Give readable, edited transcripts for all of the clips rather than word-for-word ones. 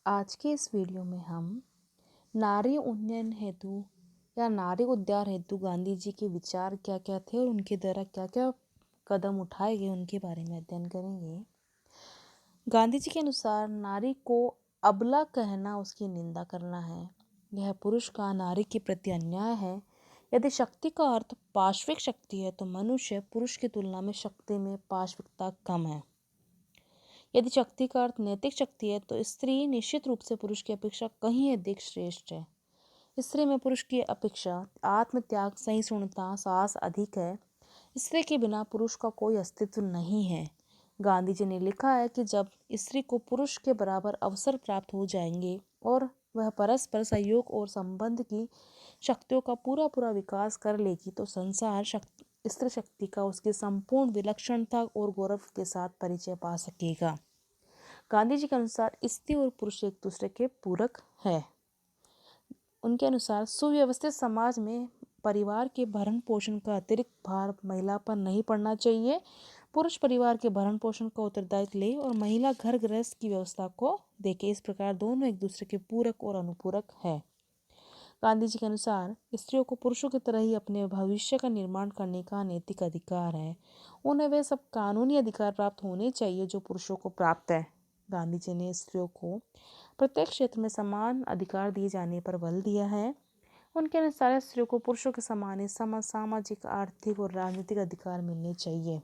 आज के इस वीडियो में हम नारी उन्नयन हेतु या नारी उद्धार हेतु गांधी जी के विचार क्या क्या थे और उनके द्वारा क्या क्या कदम उठाए गए उनके बारे में अध्ययन करेंगे। गांधी जी के अनुसार नारी को अबला कहना उसकी निंदा करना है। यह पुरुष का नारी के प्रति अन्याय है। यदि शक्ति का अर्थ पाश्विक शक्ति है तो मनुष्य पुरुष की तुलना में शक्ति में पाश्विकता कम है। यदि शक्ति का अर्थ नैतिक शक्ति है तो स्त्री निश्चित रूप से पुरुष की अपेक्षा कहीं अधिक श्रेष्ठ है। स्त्री में पुरुष की अपेक्षा आत्मत्याग, सहिष्णुता, साहस अधिक है। स्त्री के बिना पुरुष का कोई अस्तित्व नहीं है। गांधी जी ने लिखा है कि जब स्त्री को पुरुष के बराबर अवसर प्राप्त हो जाएंगे और वह परस्पर सहयोग और संबंध की शक्तियों का पूरा पूरा विकास कर लेगी तो संसार स्त्री शक्ति का उसकी संपूर्ण विलक्षणता और गौरव के साथ परिचय पा सकेगा। गांधी जी के अनुसार स्त्री और पुरुष एक दूसरे के पूरक है। उनके अनुसार सुव्यवस्थित समाज में परिवार के भरण पोषण का अतिरिक्त भार महिला पर नहीं पड़ना चाहिए। पुरुष परिवार के भरण पोषण का उत्तरदायित्व ले और महिला घर गृहस्थ की व्यवस्था को देखे। इस प्रकार दोनों एक दूसरे के पूरक और अनुपूरक है। गांधी जी के अनुसार स्त्रियों को पुरुषों की तरह ही अपने भविष्य का निर्माण करने का नैतिक अधिकार है। उन्हें वे सब कानूनी अधिकार प्राप्त होने चाहिए जो पुरुषों को प्राप्त है। गांधी जी ने स्त्रियों को प्रत्येक क्षेत्र में समान अधिकार दिए जाने पर बल दिया है। उनके अनुसार स्त्रियों को पुरुषों के समान सामाजिक, आर्थिक और राजनीतिक अधिकार मिलने चाहिए।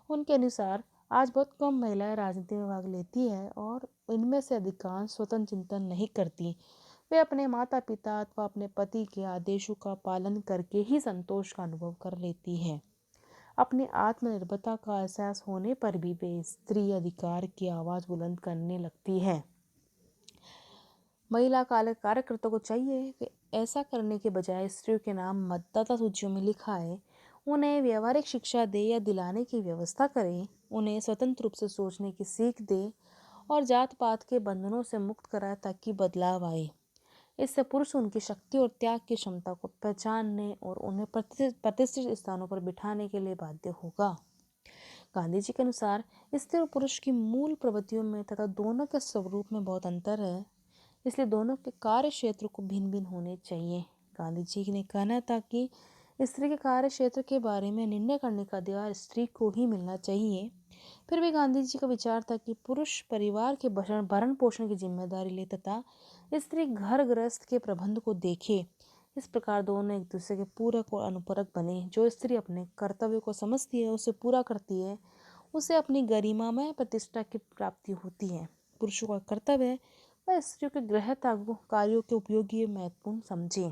उनके अनुसार आज बहुत कम महिलाएं राजनीति में भाग लेती है और इनमें से अधिकांश स्वतंत्र चिंतन नहीं करती। वे अपने माता पिता अथवा अपने पति के आदेशों का पालन करके ही संतोष का अनुभव कर लेती है। अपनी आत्मनिर्भरता का एहसास होने पर भी वे स्त्री अधिकार की आवाज़ बुलंद करने लगती है। महिला कार्यकर्ता को चाहिए कि ऐसा करने के बजाय स्त्रियों के नाम मतदाता सूचियों में लिखाए, उन्हें व्यवहारिक शिक्षा दे या दिलाने की व्यवस्था करे, उन्हें स्वतंत्र रूप से सोचने की सीख दे और जात पात के बंधनों से मुक्त कराए ताकि बदलाव आए। इससे पुरुष उनकी शक्ति और त्याग की क्षमता को पहचानने और उन्हें प्रतिष्ठित स्थानों पर बिठाने के लिए बाध्य होगा। गांधी जी के अनुसार स्त्री और पुरुष की मूल प्रवृत्तियों में तथा दोनों के स्वरूप में बहुत अंतर है, इसलिए दोनों के कार्य क्षेत्र को भिन्न भिन्न होने चाहिए। गांधी जी ने कहना था कि स्त्री के कार्य क्षेत्र के बारे में निर्णय करने का अधिकार स्त्री को ही मिलना चाहिए। फिर भी गांधी जी का विचार था कि पुरुष परिवार के भरण पोषण की जिम्मेदारी ले तथा स्त्री घर गृहस्थ के प्रबंध को देखे। इस प्रकार दोनों एक दूसरे के पूरक और अनुपूरक बने। जो स्त्री अपने कर्तव्य को समझती है, उसे पूरा करती है, उसे अपनी गरिमामय प्रतिष्ठा की प्राप्ति होती है। पुरुषों का कर्तव्य है वह स्त्रियों के गृह कार्यों के उपयोगी महत्वपूर्ण समझे।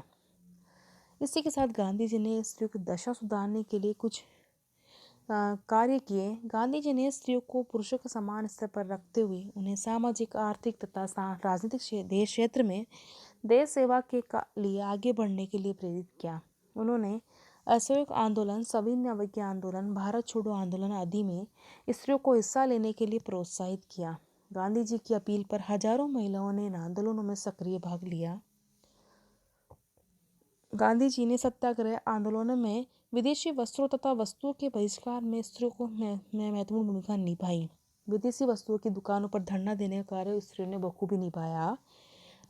इसी के साथ गांधी जी ने स्त्रियों की दशा सुधारने के लिए कुछ कार्य किए। गांधी जी ने स्त्रियों को पुरुषों के समान स्तर पर रखते हुए उन्हें सामाजिक, आर्थिक तथा राजनीतिक क्षेत्र में देश सेवा के लिए आगे बढ़ने के लिए प्रेरित किया। उन्होंने असहयोग आंदोलन, सविनय अवज्ञा आंदोलन, भारत छोड़ो आंदोलन आदि में स्त्रियों को हिस्सा लेने के लिए प्रोत्साहित किया। गांधी जी की अपील पर हजारों महिलाओं ने इन आंदोलनों में सक्रिय भाग लिया। गांधी जी ने सत्याग्रह आंदोलनों में विदेशी वस्त्रों तथा वस्तुओं के बहिष्कार में स्त्रियों को महत्वपूर्ण भूमिका निभाई। विदेशी वस्तुओं की दुकानों पर धरना देने का कार्य स्त्रियों ने बखूबी निभाया।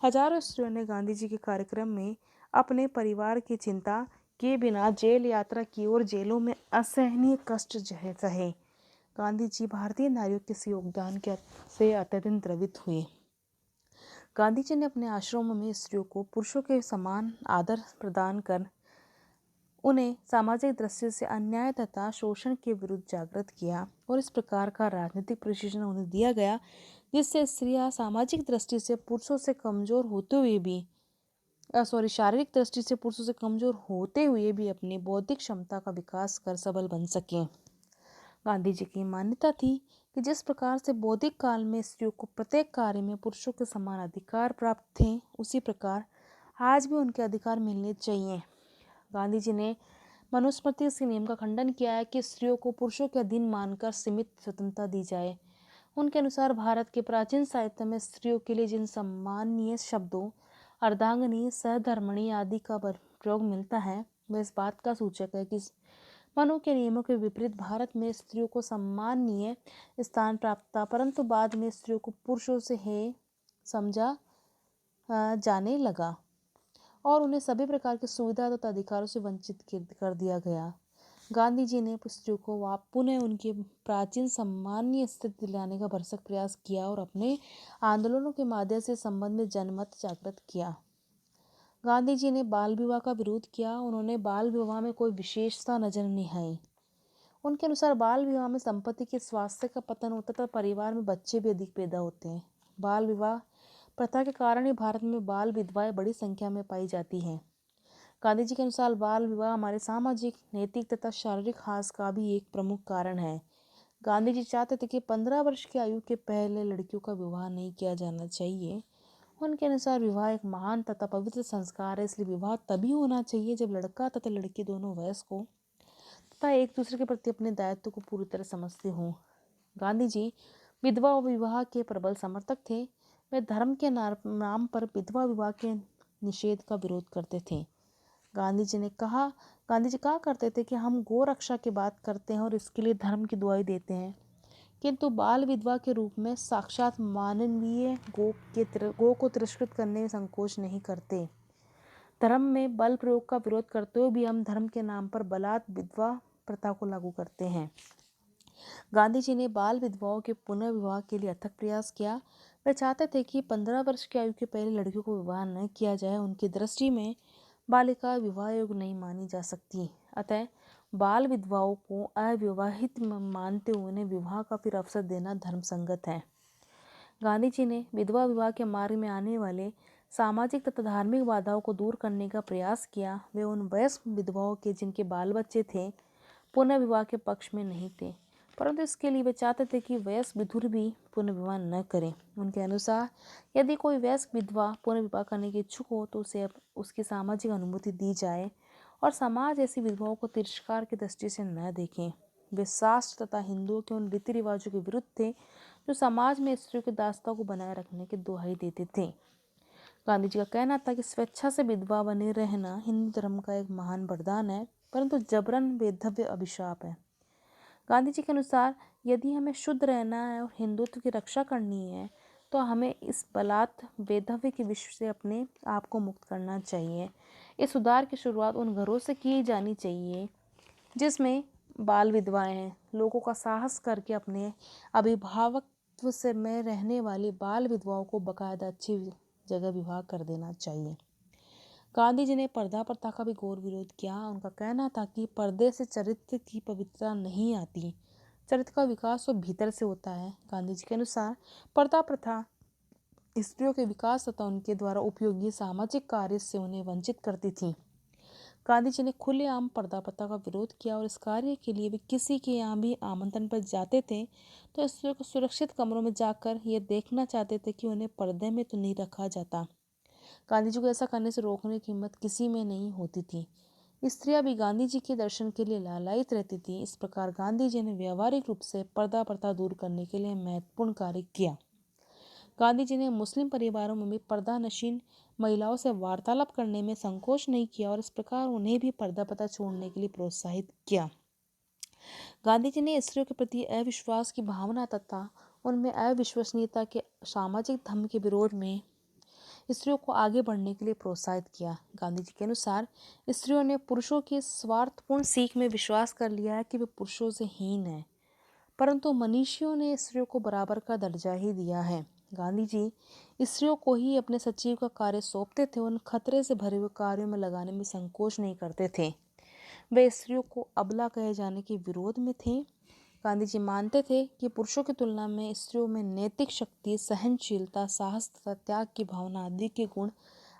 हजारों स्त्रियों ने गांधी जी के कार्यक्रम में अपने परिवार की चिंता किए बिना जेल यात्रा की और जेलों में असहनीय कष्ट सहे। गांधी जी भारतीय नारियों के इस योगदान से अत्यंत द्रवित हुए। गांधी जी ने अपने आश्रमों में स्त्रियों को पुरुषों के समान आदर प्रदान कर उन्हें सामाजिक दृष्टि से अन्याय तथा शोषण के विरुद्ध जागृत किया और इस प्रकार का राजनीतिक प्रशिक्षण उन्हें दिया गया जिससे स्त्रियां सामाजिक दृष्टि से पुरुषों से कमजोर होते हुए भी शारीरिक दृष्टि से पुरुषों से कमजोर होते हुए भी अपनी बौद्धिक क्षमता का विकास कर सबल बन सकें। गांधी जी की मान्यता थी कि जिस प्रकार से बौद्धिक काल में स्त्रियों को प्रत्येक कार्य में पुरुषों के समान अधिकार प्राप्त थे, उसी प्रकार आज भी उनके अधिकार मिलने चाहिए। गांधी जी ने मनुस्मृति के नियम का खंडन किया है कि स्त्रियों को पुरुषों के अधीन मानकर सीमित स्वतंत्रता दी जाए। उनके अनुसार भारत के प्राचीन साहित्य में स्त्रियों के लिए जिन सम्माननीय शब्दों अर्धांगिनी, सहधर्मिणी आदि का प्रयोग मिलता है वह इस बात का सूचक है कि मनु के नियमों के विपरीत भारत में स्त्रियों को सम्माननीय स्थान प्राप्त था, परंतु बाद में स्त्रियों को पुरुषों से समझा जाने लगा और उन्हें सभी प्रकार की सुविधा तथा अधिकारों से वंचित कर दिया गया। गांधी जी ने स्त्रियों को पुनः उनके प्राचीन सम्मानीय स्थिति दिलाने का भरसक प्रयास किया और अपने आंदोलनों के माध्यम से संबंध में जनमत जागृत किया। गांधी जी ने बाल विवाह का विरोध किया। उन्होंने बाल विवाह में कोई विशेषता नजर नहीं आई। उनके अनुसार बाल विवाह में संपत्ति के स्वास्थ्य का पतन होता था, परिवार में बच्चे भी अधिक पैदा होते हैं। बाल विवाह प्रथा के कारण ही भारत में बाल विधवाएं बड़ी संख्या में पाई जाती हैं। गांधी जी के अनुसार बाल विवाह हमारे सामाजिक, नैतिक तथा शारीरिक ह्रास का भी एक प्रमुख कारण है। गांधी जी चाहते थे कि 15 वर्ष की आयु के पहले लड़कियों का विवाह नहीं किया जाना चाहिए। उनके अनुसार विवाह एक महान तथा पवित्र संस्कार है, इसलिए विवाह तभी होना चाहिए जब लड़का तथा लड़की दोनों वयस्क हो तथा एक दूसरे के प्रति अपने दायित्व को पूरी तरह समझते हों। गांधी जी विधवा विवाह के प्रबल समर्थक थे। वे धर्म के नाम पर विधवा विवाह के निषेध का विरोध करते थे। गांधी जी कहा करते थे कि हम गौ रक्षा की बात करते हैं और इसके लिए धर्म की दुआई देते हैं, किंतु बाल विधवा के रूप में साक्षात मानवीय गो को तिरस्कृत करने में संकोच नहीं करते। धर्म में बल प्रयोग का विरोध करते हुए भी हम धर्म के नाम पर बलात् विधवा प्रथा को लागू करते हैं। गांधी जी ने बाल विधवाओं के पुनर्विवाह के लिए अथक प्रयास किया। वे चाहते थे कि 15 वर्ष की आयु के पहले लड़कियों को विवाह न किया जाए। उनकी दृष्टि में बालिका विवाह योग्य नहीं मानी जा सकती, अतः बाल विधवाओं को अविवाहित मानते हुए उन्हें विवाह का फिर अवसर देना धर्मसंगत है। गांधी जी ने विधवा विवाह के मार्ग में आने वाले सामाजिक तथा धार्मिक बाधाओं को दूर करने का प्रयास किया। वे उन वयस्क विधवाओं के जिनके बाल बच्चे थे पुनर्विवाह के पक्ष में नहीं थे, परंतु इसके लिए वे चाहते थे कि वयस्क विधुर भी पुनर्विवाह न करें। उनके अनुसार यदि कोई वयस्क विधवा पुनर्विवाह करने के इच्छुक हो तो उसे उसकी सामाजिक अनुमति दी जाए और समाज ऐसी विधवाओं को तिरस्कार की दृष्टि से न देखें। वे शास्त्र तथा हिंदुओं के उन रीति रिवाजों के विरुद्ध थे जो समाज में स्त्रियों की दास्ता को बनाए रखने की दुहाई देते थे। गांधी जी का कहना था कि स्वेच्छा से विधवा बने रहना हिंदू धर्म का एक महान वरदान है, परंतु जबरन वेधव्य अभिशाप है। गांधी जी के अनुसार यदि हमें शुद्ध रहना है और हिंदुत्व की रक्षा करनी है तो हमें इस बलात् वेधव्य के विश्व से अपने आप को मुक्त करना चाहिए। इस सुधार की शुरुआत उन घरों से की जानी चाहिए जिसमें बाल विधवाएं हैं। लोगों का साहस करके अपने अभिभावकत्व से में रहने वाली बाल विधवाओं को बाकायदा अच्छी जगह विवाह कर देना चाहिए। गांधी जी ने पर्दा प्रथा का भी घोर विरोध किया। उनका कहना था कि पर्दे से चरित्र की पवित्रता नहीं आती, चरित्र का विकास तो भीतर से होता है। गांधी जी के अनुसार पर्दा प्रथा स्त्रियों के विकास तथा उनके द्वारा उपयोगी सामाजिक कार्य से उन्हें वंचित करती थी। गांधी जी ने खुलेआम पर्दा प्रथा का विरोध किया और इस कार्य के लिए वे किसी के यहाँ भी आमंत्रण पर जाते थे तो स्त्रियों को सुरक्षित कमरों में जाकर ये देखना चाहते थे कि उन्हें पर्दे में तो नहीं रखा जाता। गांधी जी को ऐसा करने से रोकने की हिम्मत किसी में नहीं होती थी। स्त्रियां भी गांधी जी के दर्शन के लिए लालायित रहती थी। इस प्रकार गांधी जी ने व्यावहारिक रूप से पर्दा प्रथा दूर करने के लिए महत्वपूर्ण कार्य किया। गांधी जी ने मुस्लिम परिवारों में भी पर्दा नशीन महिलाओं से वार्तालाप करने में संकोच नहीं किया और इस प्रकार उन्हें भी पर्दा प्रथा छोड़ने के लिए प्रोत्साहित किया। गांधी जी ने स्त्रियों के प्रति अविश्वास की भावना तथा उनमें अविश्वसनीयता के सामाजिक धर्म के विरोध में स्त्रियों को आगे बढ़ने के लिए प्रोत्साहित किया। गांधी जी के अनुसार स्त्रियों ने पुरुषों की स्वार्थपूर्ण सीख में विश्वास कर लिया है कि वे पुरुषों से हीन हैं, परंतु मनीषियों ने स्त्रियों को बराबर का दर्जा ही दिया है। गांधी जी स्त्रियों को ही अपने सचिव का कार्य सौंपते थे। उन खतरे से भरे हुए कार्यों में लगाने में संकोच नहीं करते थे। वे स्त्रियों को अबला कहे जाने के विरोध में थे। गांधी जी मानते थे कि पुरुषों की तुलना में स्त्रियों में नैतिक शक्ति, सहनशीलता, साहस तथा त्याग की भावना आदि के गुण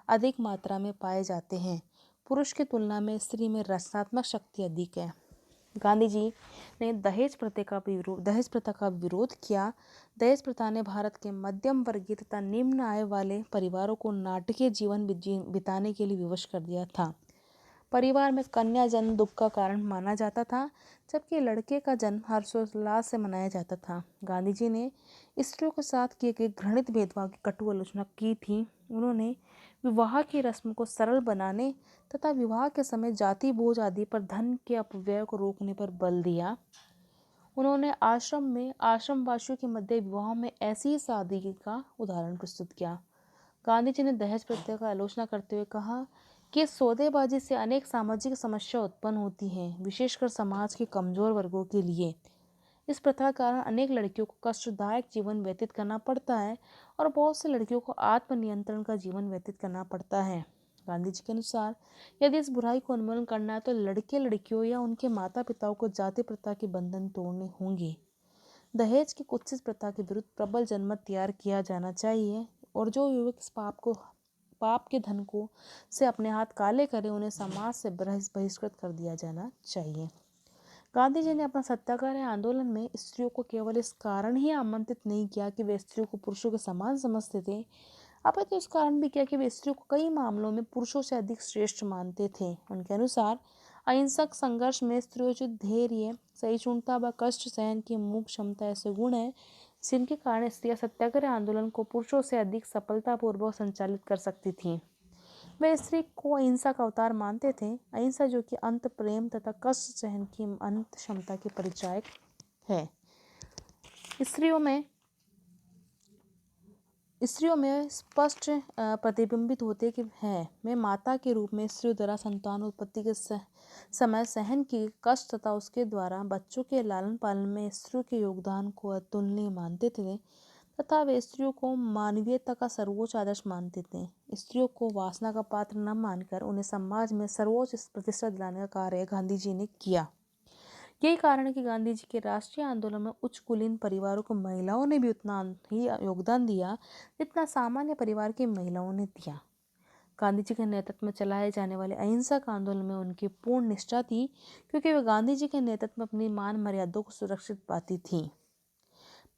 अधिक मात्रा में पाए जाते हैं। पुरुष की तुलना में स्त्री में रचनात्मक शक्ति अधिक है। गांधी जी ने दहेज प्रथा का विरोध किया। दहेज प्रथा ने भारत के मध्यम वर्गीय तथा निम्न आय वाले परिवारों को नाटकीय जीवन बिताने के लिए विवश कर दिया था। परिवार में कन्या जन्म दुख का कारण माना जाता था, जबकि लड़के का जन्म हर्षोल्लास से मनाया जाता था। गांधी जी ने स्त्रियों के साथ किए गए घृणित भेदभाव की कटु आलोचना की थी। उन्होंने विवाह की रस्म को सरल बनाने तथा विवाह के समय जाति बोझ आदि पर धन के अपव्यय को रोकने पर बल दिया। उन्होंने आश्रमवासियों के मध्य विवाह में ऐसी ही सादगी का उदाहरण प्रस्तुत किया। गांधी जी ने दहेज प्रथा का आलोचना करते हुए कहा कि सौदेबाजी से अनेक सामाजिक समस्या उत्पन्न होती हैं, विशेषकर समाज के कमजोर वर्गों के लिए। इस प्रथा के कारण अनेक लड़कियों को कष्टदायक जीवन व्यतीत करना पड़ता है और बहुत से लड़कियों को आत्मनियंत्रण का जीवन व्यतीत करना पड़ता है। गांधी जी के अनुसार यदि इस बुराई को उन्मूलन करना है तो लड़के लड़कियों या उनके माता पिताओं को जाति प्रथा के बंधन तोड़ने होंगे। दहेज की कुत्सित प्रथा के विरुद्ध प्रबल जनमत तैयार किया जाना चाहिए और जो युवक इस पाप के धन को से अपने हाथ काले करे उन्हें समाज से बहिष्कृत कर दिया जाना चाहिए। गांधी जी ने अपना सत्याग्रह आंदोलन में स्त्रियों को केवल इस कारण ही आमंत्रित नहीं किया कि वे स्त्रियों को पुरुषों के समान समझते थे, अपितु इस कारण भी किया कि वे स्त्रियों को कई मामलों में पुरुषों से अधिक श्रेष्ठ मानते थे। उनके अनुसार अहिंसक संघर्ष में स्त्रियों धैर्य, सहिष्णुता व कष्ट सहन की मूक क्षमता ऐसे गुण है जिनके कारण स्त्रियां सत्याग्रह आंदोलन को पुरुषों से अधिक सफलतापूर्वक संचालित कर सकती थीं। वे स्त्री को अहिंसा का अवतार मानते थे, अहिंसा जो कि अंत प्रेम तथा कष्ट सहन की अनंत क्षमता के परिचायक है। स्त्रियों में स्पष्ट प्रतिबिंबित होते कि है मैं माता के रूप में स्त्रियों द्वारा संतान उत्पत्ति के समय सहन की कष्ट तथा उसके द्वारा बच्चों के लालन पालन में स्त्रियों के योगदान को अतुलनीय मानते थे तथा वे स्त्रियों को मानवीयता का सर्वोच्च आदर्श मानते थे। स्त्रियों को वासना का पात्र न मानकर उन्हें समाज में सर्वोच्च प्रतिष्ठा दिलाने का कार्य गांधी जी ने किया। यही कारण है कि गांधी जी के राष्ट्रीय आंदोलन में उच्च कुलीन परिवारों को महिलाओं ने भी उतना ही योगदान दिया जितना सामान्य परिवार की महिलाओं ने दिया। गांधी जी के नेतृत्व में चलाए जाने वाले अहिंसक आंदोलन में उनकी पूर्ण निष्ठा थी क्योंकि वे गांधी जी के नेतृत्व में अपनी मान मर्यादाओं को सुरक्षित पाती थी।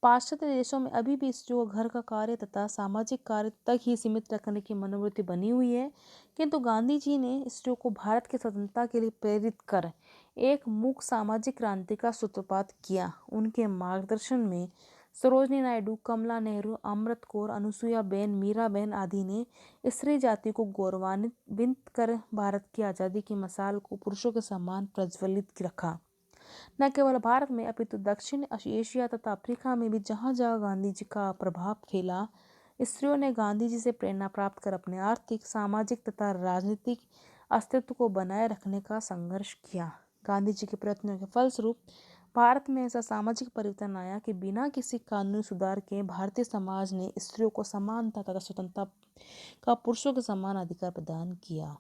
पाश्चात्य देशों में अभी भी स्त्रियों को घर का कार्य तथा सामाजिक कार्य तक ही सीमित रखने की मनोवृत्ति बनी हुई है, किंतु गांधी जी ने स्त्रियों को भारत की स्वतंत्रता के लिए प्रेरित कर एक मूक सामाजिक क्रांति का सूत्रपात किया। उनके मार्गदर्शन में सरोजनी नायडू, कमला नेहरू, अमृत कौर, अनुसुईया बेन, मीरा बेन आदि ने स्त्री जाति को गौरवान्वित कर भारत की आज़ादी की मशाल को पुरुषों के समान प्रज्वलित रखा। न केवल भारत में अपितु दक्षिण एशिया तथा अफ्रीका में भी जहाँ जहाँ गांधी जी का प्रभाव फैला, स्त्रियों ने गांधी जी से प्रेरणा प्राप्त कर अपने आर्थिक, सामाजिक तथा राजनीतिक अस्तित्व को बनाए रखने का संघर्ष किया। गांधी जी के प्रयत्नों के फलस्वरूप भारत में ऐसा सामाजिक परिवर्तन आया कि बिना किसी कानूनी सुधार के भारतीय समाज ने स्त्रियों को समानता तथा स्वतंत्रता का पुरुषों के समान अधिकार प्रदान किया।